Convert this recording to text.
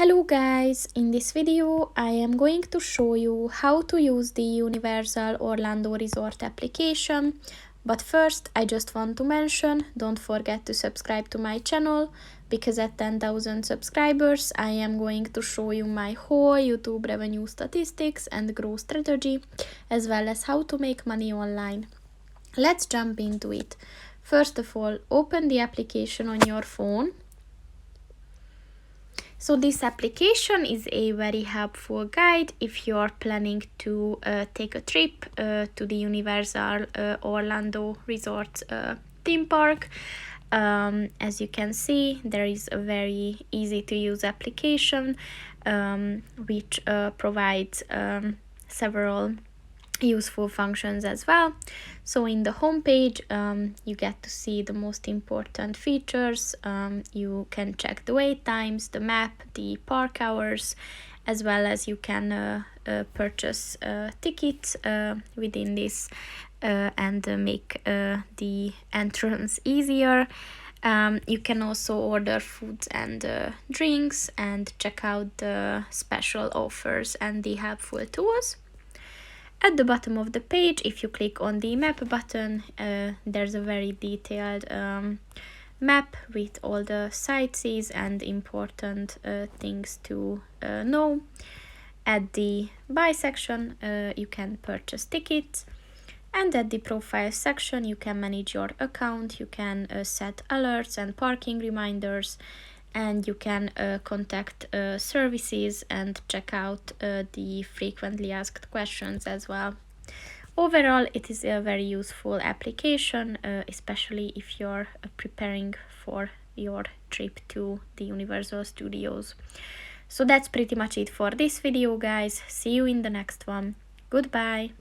Hello guys, in this video I am going to show you how to use the Universal Orlando Resort application. But first I just want to mention, don't forget to subscribe to my channel, because at 10,000 subscribers I am going to show you my whole YouTube revenue statistics and growth strategy, as well as how to make money online. Let's jump into it. First of all, open the application on your phone. So this application is a very helpful guide if you're planning to take a trip to the Universal Orlando Resort theme park. As you can see, there is a very easy to use application which provides several useful functions as well. So in the home page you get to see the most important features. You can check the wait times, the map, the park hours, as well as you can purchase tickets within this and make the entrance easier. You can also order foods and drinks and check out the special offers and the helpful tools. At the bottom of the page, if you click on the map button, there's a very detailed map with all the sightsees and important things to know. At the buy section, you can purchase tickets, and at the profile section you can manage your account, you can set alerts and parking reminders, and you can contact services and check out the frequently asked questions as well. Overall, it is a very useful application, especially if you're preparing for your trip to the Universal Studios. So that's pretty much it for this video, guys. See you in the next one. Goodbye.